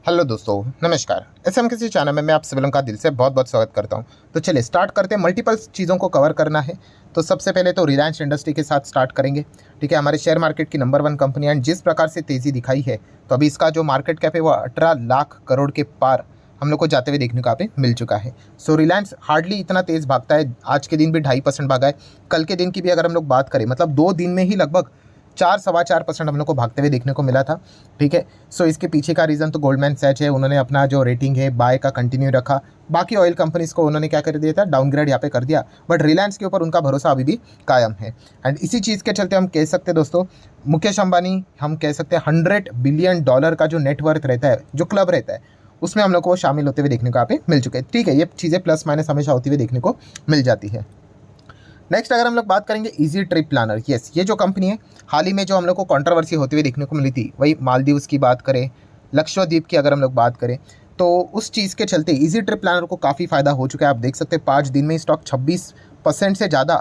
Hello दोस्तों, नमस्कार। SM किसी चैनल में मैं आप सभी लोगों का दिल से बहुत बहुत स्वागत करता हूं। तो चलिए स्टार्ट करते हैं। मल्टीपल चीज़ों को कवर करना है। तो सबसे पहले तो रिलायंस इंडस्ट्री के साथ स्टार्ट करेंगे। ठीक है, हमारे शेयर मार्केट की नंबर 1 कंपनी एंड जिस प्रकार से तेज़ी दिखाई है, तो अभी इसका जो मार्केट कैप है वो 18 लाख करोड़ के पार हम लोग को जाते हुए देखने को यहाँ पे मिल चुका है। सो रिलायंस हार्डली इतना तेज़ भागता है। आज के दिन भी 2.5% भागा है। कल के दिन की भी अगर हम लोग बात करें, मतलब 2 दिन में ही लगभग 4-4.25% हम लोग को भागते हुए देखने को मिला था। ठीक है, सो इसके पीछे का रीज़न तो गोल्डमैन सैच है। उन्होंने अपना जो रेटिंग है बाय का कंटिन्यू रखा। बाकी ऑयल कंपनीज को उन्होंने क्या कर दिया था, डाउनग्रेड यहाँ पे कर दिया। बट रिलायंस के ऊपर उनका भरोसा अभी भी कायम है। एंड इसी चीज़ के चलते हम कह सकते हैं दोस्तों, मुकेश अंबानी हम कह सकते हैं $100 बिलियन का जो नेटवर्थ रहता है, जो क्लब रहता है, उसमें हम लोग को शामिल होते हुए देखने को यहाँ पे मिल चुके हैं। ठीक है, ये चीज़ें प्लस माइनस हमेशा होती हुई देखने को मिल जाती है। नेक्स्ट अगर हम लोग बात करेंगे इजी ट्रिप प्लानर, यस, ये जो कंपनी है, हाल ही में जो हम लोग को कंट्रोवर्सी होती हुई देखने को मिली थी, वही मालदीव्स की बात करें, लक्षद्वीप की अगर हम लोग बात करें, तो उस चीज़ के चलते इजी ट्रिप प्लानर को काफ़ी फ़ायदा हो चुका है। आप देख सकते हैं 5 दिन में स्टॉक 26% से ज़्यादा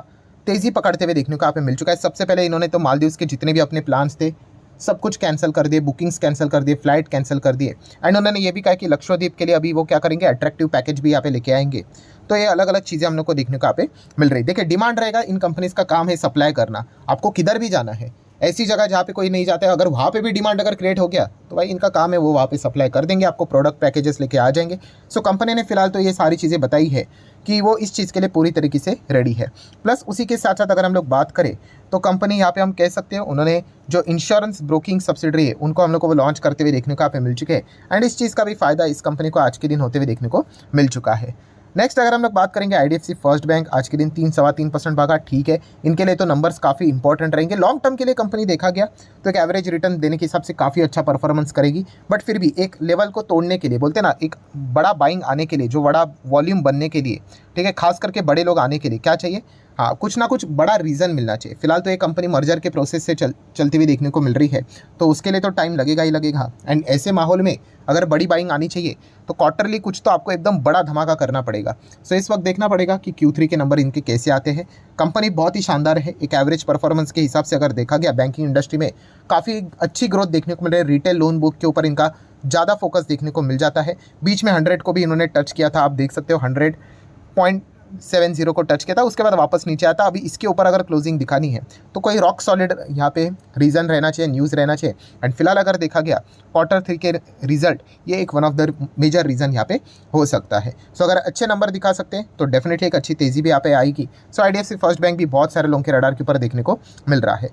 तेज़ी पकड़ते हुए देखने को यहाँ पे मिल चुका है। सबसे पहले इन्होंने तो मालदीव्स के जितने भी अपने प्लान्स थे सब कुछ कैंसिल कर दिए, बुकिंग्स कैंसिल कर दिए, फ्लाइट कैंसिल कर दिए। एंड उन्होंने ये भी कहा कि लक्षद्वीप के लिए अभी वो क्या करेंगे, अट्रैक्टिव पैकेज भी यहाँ पे लेके आएंगे। तो ये अलग अलग चीज़ें हम लोग को देखने को यहाँ पे मिल रही है। देखिए, डिमांड रहेगा, इन कंपनीज का काम है सप्लाई करना। आपको किधर भी जाना है, ऐसी जगह जहाँ पे कोई नहीं जाता है, अगर वहाँ पे भी डिमांड अगर क्रिएट हो गया तो भाई इनका काम है वो वहाँ पे सप्लाई कर देंगे, आपको प्रोडक्ट पैकेजेस लेके आ जाएंगे। सो कंपनी ने फिलहाल तो ये सारी चीज़ें बताई है कि वो इस चीज़ के लिए पूरी तरीके से रेडी है। प्लस उसी के साथ साथ अगर हम लोग बात करें तो कंपनी यहाँ पे हम कह सकते हैं, उन्होंने जो इंश्योरेंस ब्रोकिंग सब्सिडरी है उनको हम लोग को वो लॉन्च करते हुए देखने को यहाँ पे मिल चुके हैं। एंड इस चीज़ का भी फायदा इस कंपनी को आज के दिन होते हुए देखने को मिल चुका है। नेक्स्ट अगर हम लोग बात करेंगे IDFC फर्स्ट बैंक, आज के दिन 3-3.25% भागा। ठीक है, इनके लिए तो नंबर्स काफ़ी इंपॉर्टेंट रहेंगे। लॉन्ग टर्म के लिए कंपनी देखा गया तो एक एवरेज रिटर्न देने के हिसाब से काफ़ी अच्छा परफॉर्मेंस करेगी। बट फिर भी एक लेवल को तोड़ने के लिए, बोलते हैं ना, एक बड़ा बाइंग आने के लिए, जो बड़ा वॉल्यूम बनने के लिए, ठीक है, खास करके बड़े लोग आने के लिए क्या चाहिए, हाँ, कुछ ना कुछ बड़ा रीज़न मिलना चाहिए। फिलहाल तो ये कंपनी मर्जर के प्रोसेस से चलती हुई देखने को मिल रही है, तो उसके लिए तो टाइम लगेगा ही लगेगा। एंड ऐसे माहौल में अगर बड़ी बाइंग आनी चाहिए तो क्वार्टरली कुछ तो आपको एकदम बड़ा धमाका करना पड़ेगा। सो इस वक्त देखना पड़ेगा कि Q3 के नंबर इनके कैसे आते हैं। कंपनी बहुत ही शानदार है। एक एवरेज परफॉर्मेंस के हिसाब से अगर देखा गया, बैंकिंग इंडस्ट्री में काफ़ी अच्छी ग्रोथ देखने को मिल रही है। रिटेल लोन बुक के ऊपर इनका ज़्यादा फोकस देखने को मिल जाता है। बीच में 100 को भी इन्होंने टच किया था, आप देख सकते हो 100.70 को टच किया था, उसके बाद वापस नीचे आता। अभी इसके ऊपर अगर क्लोजिंग दिखानी है तो कोई रॉक सॉलिड यहाँ पे रीज़न रहना चाहिए, न्यूज़ रहना चाहिए। एंड फिलहाल अगर देखा गया Q3 के रिजल्ट, ये एक one of the major reason यहाँ पे हो सकता है। सो अगर अच्छे नंबर दिखा सकते हैं तो डेफिनेटली एक अच्छी तेज़ी भी यहाँ पे आएगी। सो IDFC फर्स्ट बैंक भी बहुत सारे लोगों के रडार के ऊपर देखने को मिल रहा है।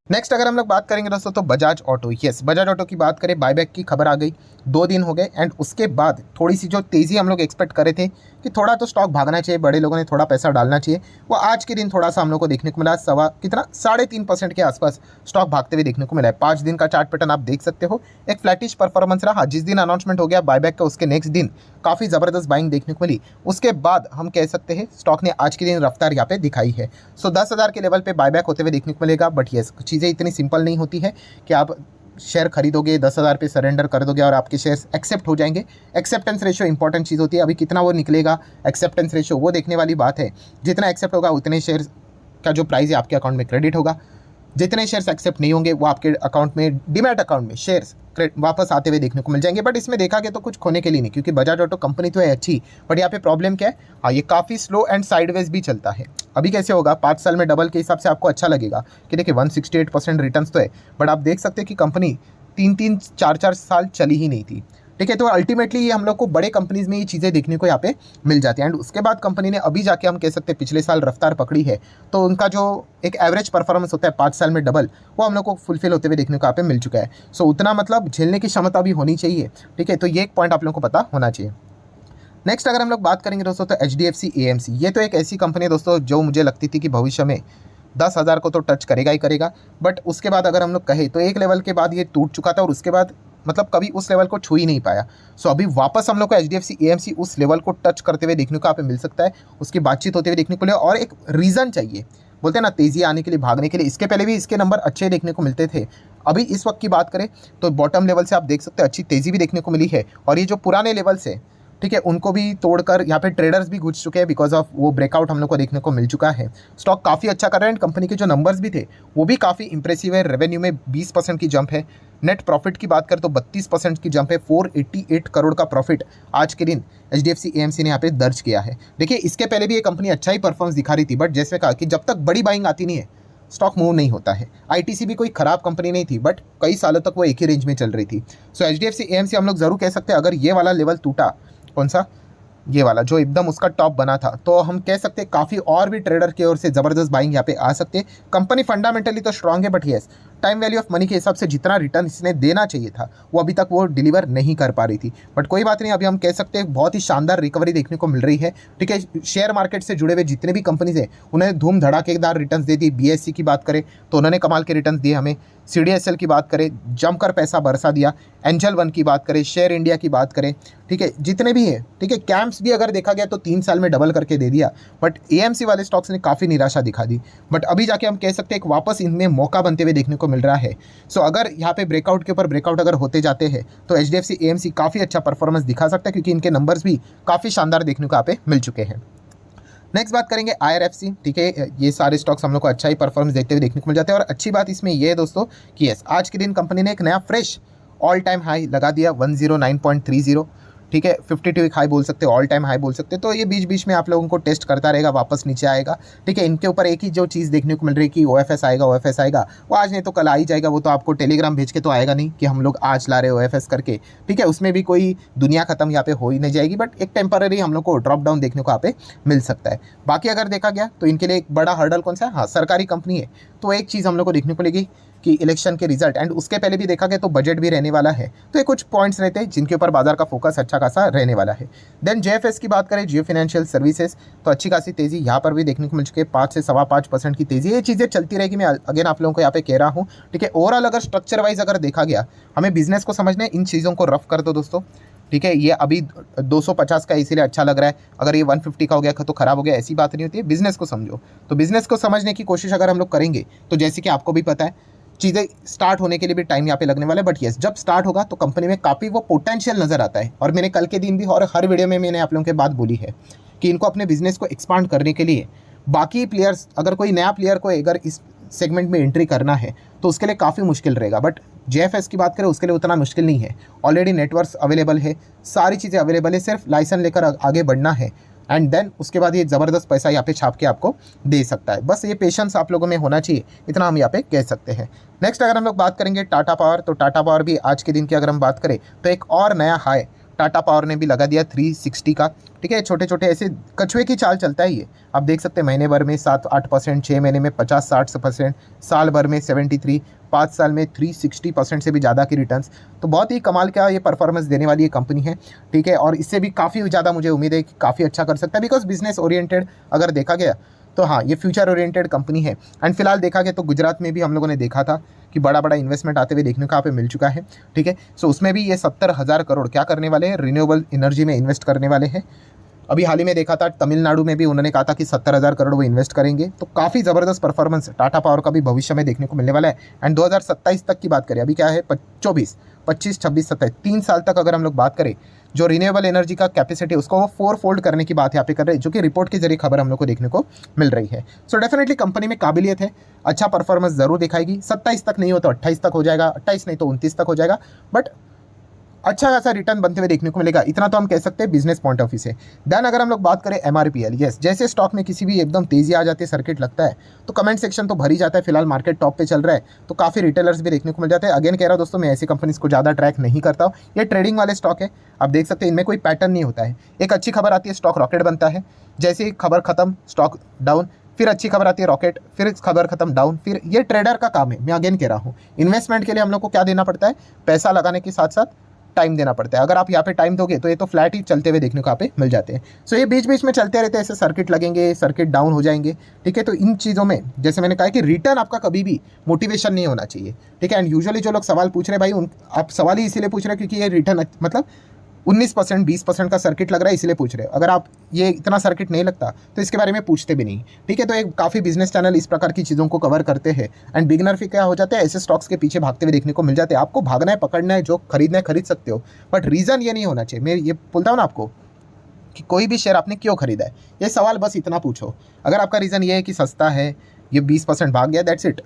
नेक्स्ट अगर हम लोग बात करेंगे दोस्तों तो Bajaj auto, yes, Bajaj auto की बात करें, बायबैक की खबर आ गई, 2 दिन हो गए। एंड उसके बाद थोड़ी सी जो तेज़ी हम लोग एक्सपेक्ट करे थे कि थोड़ा तो स्टॉक भागना चाहिए, बड़े लोगों ने थोड़ा पैसा डालना चाहिए, वो आज के दिन थोड़ा सा हम लोग को देखने को मिला। 3.5% के आसपास स्टॉक भागते हुए देखने को मिला है। 5 दिन का चार्ट पैटर्न आप देख सकते हो, एक फ्लैटिश परफॉर्मेंस रहा। जिस दिन अनाउंसमेंट हो गया बायबैक का, उसके नेक्स्ट दिन काफ़ी ज़बरदस्त बाइंग देखने को मिली। उसके बाद हम कह सकते हैं स्टॉक ने आज के दिन रफ्तार यहाँ पे दिखाई है। सो 10,000 के लेवल पे बायबैक होते हुए देखने को मिलेगा। बट यस, चीज़ें इतनी सिंपल नहीं होती है कि आप शेयर खरीदोगे, 10,000 पे सरेंडर कर दोगे और आपके शेयर्स एक्सेप्ट हो जाएंगे। एक्सेप्टेंस रेशियो इंपॉर्टेंट चीज़ होती है। अभी कितना वो निकलेगा एक्सेप्टेंस रेशियो, वो देखने वाली बात है। जितना एक्सेप्ट होगा उतने शेयर का जो प्राइस है आपके अकाउंट में क्रेडिट होगा। जितने शेयर्स एक्सेप्ट नहीं होंगे वो आपके अकाउंट में, डीमैट अकाउंट में शेयर्स वापस आते हुए देखने को मिल जाएंगे। बट इसमें देखा गया तो कुछ खोने के लिए नहीं, क्योंकि बजाज ऑटो कंपनी तो है अच्छी, बट यहाँ पे प्रॉब्लम क्या है, हाँ, ये काफ़ी स्लो एंड साइडवेज भी चलता है। अभी कैसे होगा, 5 साल में डबल के हिसाब से आपको अच्छा लगेगा कि देखिए 168% रिटर्न्स तो है, बट आप देख सकते हैं कि कंपनी 3-3, 4-4 साल चली ही नहीं थी। ठीक है, तो अल्टीमेटली ये हम लोग को बड़े कंपनीज में ये चीज़ें देखने को यहाँ पे मिल जाती हैं। एंड उसके बाद कंपनी ने अभी जाके हम कह सकते हैं पिछले साल रफ्तार पकड़ी है, तो उनका जो एक एवरेज परफॉर्मेंस होता है 5 साल में डबल, वो हम लोग को फुलफिल होते हुए देखने को यहाँ पे मिल चुका है। सो उतना मतलब झेलने की क्षमता भी होनी चाहिए। ठीक है, तो ये एक पॉइंट आप लोगों को पता होना चाहिए। नेक्स्ट अगर हम लोग बात करेंगे दोस्तों तो HDFC AMC, ये तो एक ऐसी कंपनी है दोस्तों जो मुझे लगती थी कि भविष्य में 10,000 को तो टच करेगा ही करेगा। बट उसके बाद अगर हम लोग कहें तो एक लेवल के बाद ये टूट चुका था और उसके बाद मतलब कभी उस लेवल को छू ही नहीं पाया। सो अभी वापस हम लोग को HDFC AMC उस लेवल को टच करते हुए देखने को यहाँ पे मिल सकता है। उसकी बातचीत होते हुए देखने को मिले और एक रीज़न चाहिए, बोलते हैं ना, तेज़ी आने के लिए, भागने के लिए। इसके पहले भी इसके नंबर अच्छे देखने को मिलते थे। अभी इस वक्त की बात करें तो बॉटम लेवल से आप देख सकते हैं अच्छी तेज़ी भी देखने को मिली है। और ये जो पुराने लेवल से, ठीक है, उनको भी तोड़कर यहाँ पे ट्रेडर्स भी घुस चुके हैं, बिकॉज ऑफ वो ब्रेकआउट हम लोग को देखने को मिल चुका है। स्टॉक काफ़ी अच्छा कर रहा है एंड कंपनी के जो नंबर्स भी थे वो भी काफ़ी इंप्रेसिव है। रेवेन्यू में 20% की जंप है, नेट प्रॉफिट की बात करें तो 32% की जंप है, 488 करोड़ का प्रॉफिट आज के दिन HDFC AMC ने यहाँ पे दर्ज किया है। देखिए इसके पहले भी ये कंपनी अच्छा ही परफॉर्मेंस दिखा रही थी, बट जैसे कहा कि जब तक बड़ी बाइंग आती नहीं है स्टॉक मूव नहीं होता है। ITC भी कोई खराब कंपनी नहीं थी, बट कई सालों तक वो एक ही रेंज में चल रही थी। सो HDFC AMC हम लोग जरूर कह सकते हैं, अगर ये वाला लेवल टूटा, कौन सा, ये वाला जो एकदम उसका टॉप बना था, तो हम कह सकते हैं काफ़ी और भी ट्रेडर की ओर से ज़बरदस्त बाइंग यहाँ पे आ सकते हैं। कंपनी फंडामेंटली तो स्ट्रांग है, but yes time value of money के हिसाब से जितना रिटर्न इसने देना चाहिए था वो अभी तक वो डिलीवर नहीं कर पा रही थी। बट कोई बात नहीं, अभी हम कह सकते हैं बहुत ही शानदार रिकवरी देखने को मिल रही है। ठीक है, शेयर मार्केट से जुड़े हुए जितने भी कंपनीज हैं उन्हें धूम धड़ाकेदार रिटर्न दे दी। BSE की बात करें तो उन्होंने कमाल के रिटर्न दिए हमें, CDSL की बात करें जमकर पैसा बरसा दिया, एंजल वन की बात करें, शेयर इंडिया की बात करें, ठीक है जितने भी है, ठीक है कैंप्स भी अगर देखा गया तो 3 साल में डबल करके दे दिया। बट AMC वाले स्टॉक्स ने काफ़ी निराशा दिखा दी, बट अभी जाके हम कह सकते हैं एक वापस इनमें मौका बनते हुए देखने को मिल रहा है। सो अगर यहाँ पे ब्रेकआउट के ऊपर ब्रेकआउट अगर होते जाते हैं तो HDFC AMC काफ़ी अच्छा परफॉर्मेंस दिखा सकता है, क्योंकि इनके नंबर्स भी काफ़ी शानदार देखने को यहाँ पे मिल चुके हैं। नेक्स्ट बात करेंगे IRFC। ठीक है, ये सारे स्टॉक्स हम लोग को अच्छा ही परफॉर्मेंस देखते हुए देखने को मिल जाते हैं। और अच्छी बात इसमें ये है दोस्तों कि यस आज के दिन कंपनी ने एक नया फ्रेश ऑल टाइम हाई लगा दिया 109.30। ठीक है, 52 वीक हाई बोल सकते हो, ऑल टाइम हाई बोल सकते हो। तो ये बीच बीच में आप लोगों को टेस्ट करता रहेगा, वापस नीचे आएगा। ठीक है, इनके ऊपर एक ही जो चीज़ देखने को मिल रही है कि OFS आएगा, OFS आएगा, वो आज नहीं तो कल आ ही जाएगा। वो तो आपको टेलीग्राम भेज के तो आएगा नहीं कि हम लोग आज ला रहे OFS करके। ठीक है, उसमें भी कोई दुनिया खत्म यहाँ पे हो ही नहीं जाएगी, बट एक टेम्पररी हम लोग को ड्रॉप डाउन देखने को यहाँ पे मिल सकता है। बाकी अगर देखा गया तो इनके लिए एक बड़ा हर्डल कौन सा है, हाँ सरकारी कंपनी है, तो एक चीज़ हम लोग को देखने को मिलेगी कि इलेक्शन के रिजल्ट एंड उसके पहले भी देखा गया तो बजट भी रहने वाला है। तो ये कुछ पॉइंट्स रहते हैं जिनके ऊपर बाजार का फोकस अच्छा खासा रहने वाला है। देन JFS की बात करें, जियो फाइनेंशियल सर्विसेज, तो अच्छी खासी तेज़ी यहाँ पर भी देखने को मिल चुकी है, 5 से 5.25% की तेज़ी। ये चीज़ें चलती रहेगी, मैं अगेन आप लोगों को यहाँ पे कह रहा हूँ। ठीक है, ओवरऑल अगर स्ट्रक्चर वाइज अगर देखा गया, हमें बिजनेस को समझना है, इन चीज़ों को रफ कर दो दोस्तों। ठीक है, ये अभी 250 का इसीलिए अच्छा लग रहा है, अगर ये 150 का हो गया तो खराब हो गया, ऐसी बात नहीं होती है। बिजनेस को समझो, तो बिजनेस को समझने की कोशिश अगर हम लोग करेंगे तो जैसे कि आपको भी पता है चीज़ें स्टार्ट होने के लिए भी टाइम यहाँ पे लगने वाला है, बट यस जब स्टार्ट होगा तो कंपनी में काफ़ी वो पोटेंशियल नज़र आता है। और मैंने कल के दिन भी और हर वीडियो में मैंने आप लोगों के बात बोली है कि इनको अपने बिजनेस को एक्सपांड करने के लिए बाकी प्लेयर्स, अगर कोई नया प्लेयर को अगर इस सेगमेंट में एंट्री करना है तो उसके लिए काफ़ी मुश्किल रहेगा। बट JFS की बात करें उसके लिए उतना मुश्किल नहीं है, ऑलरेडी नेटवर्क्स अवेलेबल है, सारी चीज़ें अवेलेबल है, सिर्फ लाइसेंस लेकर आगे बढ़ना है एंड देन उसके बाद ये ज़बरदस्त पैसा यहाँ पे छाप के आपको दे सकता है। बस ये पेशेंस आप लोगों में होना चाहिए, इतना हम यहाँ पे कह सकते हैं। नेक्स्ट अगर हम लोग बात करेंगे टाटा पावर, तो टाटा पावर भी आज के दिन की अगर हम बात करें तो एक और नया हाई टाटा पावर ने भी लगा दिया 360 का। ठीक है, छोटे छोटे ऐसे कछुए की चाल चलता है ये, आप देख सकते हैं महीने भर में 7-8%, 6 महीने में 50-60%, साल भर में 73, 5 साल में 360% से भी ज़्यादा की रिटर्न्स। तो बहुत ही कमाल का ये परफॉर्मेंस देने वाली ये कंपनी है। ठीक है, और इससे भी काफ़ी ज़्यादा मुझे उम्मीद है कि काफ़ी अच्छा कर सकता है, बिकॉज बिजनेस ओरिएंटेड अगर देखा गया तो हाँ ये फ्यूचर ओरिएंटेड कंपनी है। एंड फिलहाल देखा गया तो गुजरात में भी हम लोगों ने देखा था कि बड़ा बड़ा इन्वेस्टमेंट आते हुए देखने को यहाँ पे मिल चुका है। ठीक है, सो उसमें भी ये 70,000 करोड़ क्या करने वाले हैं, रिन्यूएबल एनर्जी में इन्वेस्ट करने वाले हैं। अभी हाल ही में देखा था तमिलनाडु में भी उन्होंने कहा था कि 70,000 करोड़ वो इन्वेस्ट करेंगे। तो काफ़ी ज़बरदस्त परफॉर्मेंस टाटा पावर का भी भविष्य में देखने को मिलने वाला है। एंड 2027 तक की बात करें, अभी क्या है 25, 26, 26, 27, 3 साल तक अगर हम लोग बात करें, जो रिन्यूएबल एनर्जी का कैपेसिटी उसको वो 4 फोल्ड करने की बात यहाँ पे कर रहे हैं, जो कि रिपोर्ट के जरिए खबर हम लोग को देखने को मिल रही है। सो डेफिनेटली कंपनी में काबिलियत है, अच्छा परफॉर्मेंस जरूर दिखाएगी। 27 तक नहीं हो तो 28 तक हो जाएगा, 28 नहीं तो 29 तक हो जाएगा, बट अच्छा खासा रिटर्न बनते हुए देखने को मिलेगा, इतना तो हम कह सकते हैं बिजनेस पॉइंट ऑफ व्यू से। देन अगर हम लोग बात करें MRPL, यस जैसे स्टॉक में किसी भी एकदम तेजी आ जाती है, सर्किट लगता है तो कमेंट सेक्शन तो भर ही जाता है। फिलहाल मार्केट टॉप पे चल रहा है तो काफ़ी रिटेलर्स भी देखने को मिल जाते हैं। अगेन कह रहा हूँ दोस्तों, मैं ऐसी कंपनीज को ज़्यादा ट्रैक नहीं करता हूँ, ये ट्रेडिंग वाले स्टॉक है, आप देख सकते हैं इनमें कोई पैटर्न नहीं होता है। एक अच्छी खबर आती है स्टॉक रॉकेट बनता है, जैसे ही खबर खत्म स्टॉक डाउन, फिर अच्छी खबर आती है रॉकेट, फिर खबर खत्म डाउन, फिर ये ट्रेडर का काम है। मैं अगेन कह रहा हूँ इन्वेस्टमेंट के लिए हम लोग को क्या देना पड़ता है, पैसा लगाने के साथ साथ टाइम देना पड़ता है। अगर आप यहाँ पे टाइम दोगे तो ये तो फ्लैट ही चलते हुए देखने को यहाँ पे मिल जाते हैं। सो ये बीच बीच में चलते रहते हैं, ऐसे सर्किट लगेंगे, सर्किट डाउन हो जाएंगे। ठीक है, तो इन चीज़ों में जैसे मैंने कहा कि रिटर्न आपका कभी भी मोटिवेशन नहीं होना चाहिए। ठीक है, एंड यूजुअली जो लोग सवाल पूछ रहे हैं भाई, आप सवाल ही इसीलिए पूछ रहे हैं क्योंकि ये रिटर्न मतलब 19%, 20% का सर्किट लग रहा है इसलिए पूछ रहे हो। अगर आप ये इतना सर्किट नहीं लगता तो इसके बारे में पूछते भी नहीं। ठीक है, तो एक काफ़ी बिजनेस चैनल इस प्रकार की चीज़ों को कवर करते हैं एंड बिगनर फिर क्या हो जाते हैं, ऐसे स्टॉक्स के पीछे भागते हुए देखने को मिल जाते हैं। आपको भागना है, पकड़ना है, जो खरीदना है खरीद सकते हो, बट रीज़न ये नहीं होना चाहिए। मैं ये बोलता हूँ ना आपको कि कोई भी शेयर आपने क्यों खरीदा है, ये सवाल बस इतना पूछो। अगर आपका रीज़न ये है कि सस्ता है, ये 20% भाग गया, दैट्स इट,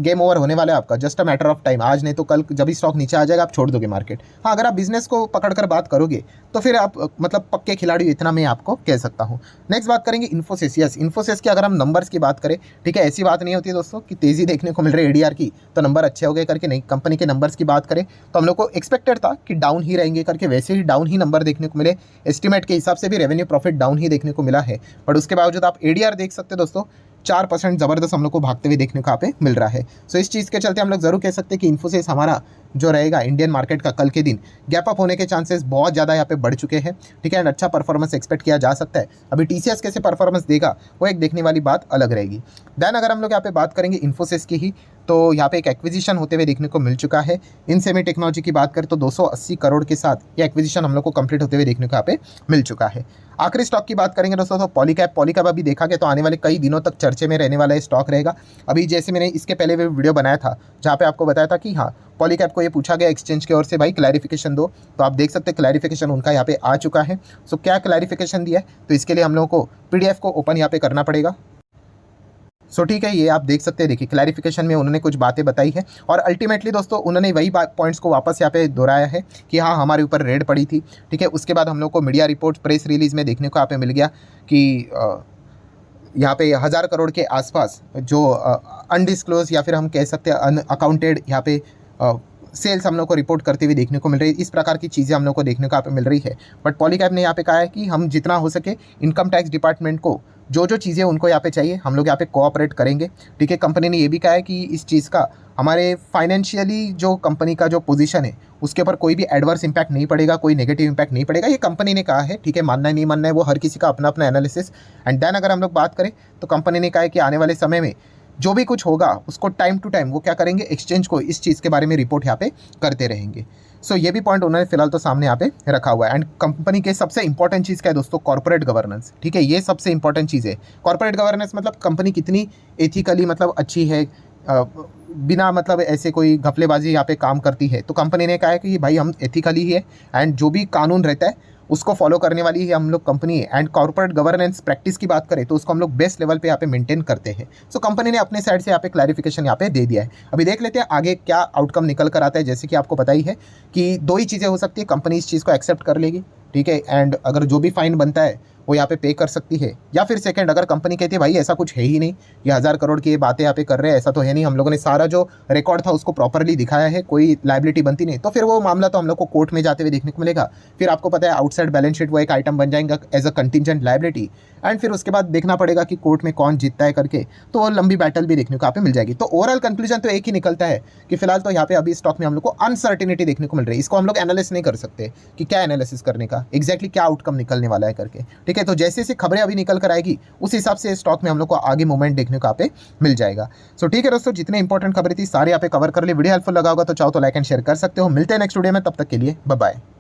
गेम ओवर होने वाला है आपका, just a matter of time. आज नहीं तो कल जब भी स्टॉक नीचे आ जाएगा आप छोड़ दोगे मार्केट। हाँ, अगर आप बिजनेस को पकड़कर बात करोगे तो फिर आप मतलब पक्के खिलाड़ी, इतना मैं आपको कह सकता हूँ। नेक्स्ट बात करेंगे इन्फोसिस। यस, इन्फोसिस की अगर हम नंबर्स की बात करें, ठीक है, ऐसी बात नहीं होती है दोस्तों कि तेज़ी देखने को मिल रही है एडीआर की तो नंबर अच्छे हो गए करके, नहीं। कंपनी के नंबर्स की बात करें तो हम लोग को एक्सपेक्टेड था कि डाउन ही रहेंगे करके, वैसे ही डाउन ही नंबर देखने को मिले। एस्टिमेट के हिसाब से भी रेवेन्यू प्रॉफिट डाउन ही देखने को मिला है, बट उसके बावजूद आप एडीआर देख सकते हैं दोस्तों, 4% ज़बरदस्त हम लोग को भागते हुए देखने को यहाँ पे मिल रहा है। सो इस चीज़ के चलते हम लोग जरूर कह सकते हैं कि इन्फोसिस हमारा जो रहेगा इंडियन मार्केट का कल के दिन गैप अप होने के चांसेस बहुत ज़्यादा यहाँ पे बढ़ चुके हैं, ठीक है, एंड अच्छा परफॉर्मेंस एक्सपेक्ट किया जा सकता है। अभी टीसीएस कैसे परफॉर्मेंस देगा वो एक देखने वाली बात अलग रहेगी। देन अगर हम लोग यहाँ पे बात करेंगे इन्फोसिस की ही, तो यहाँ पे एक एक्विजिशन होते हुए देखने को मिल चुका है। इन सेमी टेक्नोलॉजी की बात करें तो 280 करोड़ के साथ ये एक्विजिशन हम लोग को कंप्लीट होते हुए देखने को यहाँ पे मिल चुका है। आखिरी स्टॉक की बात करेंगे दोस्तों तो पॉलीकैब अभी देखा गया तो आने वाले कई दिनों तक चर्चे में रहने वाला स्टॉक रहेगा। अभी जैसे मैंने इसके पहले भी वीडियो बनाया था जहाँ पे आपको बताया था कि हाँ, पॉलीकैब को ये पूछा गया एक्सचेंज की ओर से भाई क्लैरिफिकेशन दो, तो आप देख सकते हैं क्लैरिफिकेशन उनका यहाँ पे आ चुका है। सो क्या क्लैरिफिकेशन दिया है, तो इसके लिए हम लोगों को पीडीएफ को ओपन यहाँ पे करना पड़ेगा। सो ठीक है, ये आप देख सकते हैं, देखिए क्लैरिफिकेशन में उन्होंने कुछ बातें बताई है और अल्टीमेटली दोस्तों उन्होंने वही पॉइंट्स को वापस यहाँ पे दोहराया है कि हाँ, हमारे ऊपर रेड पड़ी थी, ठीक है। उसके बाद हम लोग को मीडिया रिपोर्ट प्रेस रिलीज़ में देखने को यहाँ पे मिल गया कि यहाँ पे 1000 करोड़ के आसपास जो अनडिस्क्लोज या फिर हम कह सकते हैं अनअकाउंटेड यहाँ पे सेल्स हम लोग को रिपोर्ट करते हुए देखने को मिल रही है। इस प्रकार की चीज़ें हम लोग को देखने को यहाँ पे मिल रही है। बट पॉलीकैब ने यहाँ पे कहा है कि हम जितना हो सके इनकम टैक्स डिपार्टमेंट को जो चीज़ें उनको यहाँ पे चाहिए हम लोग यहाँ पे कोऑपरेट करेंगे, ठीक है। कंपनी ने ये भी कहा है कि इस चीज़ का हमारे फाइनेंशियली जो कंपनी का जो पोजीशन है उसके ऊपर कोई भी एडवर्स इंपैक्ट नहीं पड़ेगा, कोई नेगेटिव इंपैक्ट नहीं पड़ेगा, ये कंपनी ने कहा है, ठीक है। मानना है नहीं मानना है वो हर किसी का अपना अपना एनालिसिस। एंड देन अगर हम लोग बात करें तो कंपनी ने कहा है कि आने वाले समय में जो भी कुछ होगा उसको टाइम टू टाइम वो क्या करेंगे, एक्सचेंज को इस चीज़ के बारे में रिपोर्ट यहाँ पे करते रहेंगे। सो ये भी पॉइंट उन्होंने फिलहाल तो सामने यहाँ पे रखा हुआ है। एंड कंपनी के सबसे इंपॉर्टेंट चीज़ क्या है दोस्तों, कॉर्पोरेट गवर्नेंस, ठीक है, ये सबसे इंपॉर्टेंट चीज़ है। कॉर्पोरेट गवर्नेंस मतलब कंपनी कितनी एथिकली मतलब अच्छी है, बिना मतलब ऐसे कोई घपलेबाजी यहाँ पे काम करती है। तो कंपनी ने कहा है कि भाई हम एथिकली ही है एंड जो भी कानून रहता है उसको फॉलो करने वाली ही हम लोग कंपनी है। एंड कॉर्पोरेट गवर्नेंस प्रैक्टिस की बात करें तो उसको हम लोग बेस्ट लेवल पे यहाँ पे मेंटेन करते हैं। सो कंपनी ने अपने साइड से यहाँ पे क्लैरिफिकेशन यहाँ पे दे दिया है। अभी देख लेते हैं आगे क्या आउटकम निकल कर आता है। जैसे कि आपको पता ही है कि दो ही चीज़ें हो सकती है, कंपनी इस चीज़ को एक्सेप्ट कर लेगी, ठीक है, एंड अगर जो भी फाइन बनता है वो यहाँ पे कर सकती है, या फिर सेकंड अगर कंपनी कहती है भाई ऐसा कुछ है ही नहीं, ये 1000 करोड़ की ये बातें यहाँ पे कर रहे हैं, ऐसा तो है नहीं, हम लोगों ने सारा जो रिकॉर्ड था उसको प्रॉपरली दिखाया है, कोई लाइबिलिटी बनती नहीं, तो फिर वो मामला तो हम लोग को कोर्ट में जाते हुए देखने को मिलेगा। फिर आपको पता है आउटसाइड बैलेंस शीट वो एक आइटम बन जाएगा as a contingent liability. And फिर उसके बाद देखना पड़ेगा कि कोर्ट में कौन जीतता है करके, तो वो लंबी बैटल भी देखने को यहाँ पे मिल जाएगी। तो ओवरऑल कंक्लूजन तो एक ही निकलता है कि फिलहाल तो यहाँ पे अभी स्टॉक में हम लोग को अनसर्टिनिटी देखने को मिल रही है। इसको हम लोग एनालिसिस नहीं कर सकते कि क्या एनालिसिस करने का, एग्जैक्टली क्या आउटकम निकलने वाला है करके, ठीक है। तो जैसे जैसे खबरें अभी निकल कर आएगी उस हिसाब से स्टॉक में हम लोग को आगे मूवमेंट देखने को यहाँ पे मिल जाएगा। सो ठीक है दोस्तों, जितने इंपॉर्टेंट खबरें थी सारे यहाँ पे कवर कर ली। वीडियो हेल्पफुल लगा होगा तो चाहो तो लाइक एंड शेयर कर सकते हो। मिलते हैं नेक्स्ट वीडियो में, तब तक के लिए बाय बाय।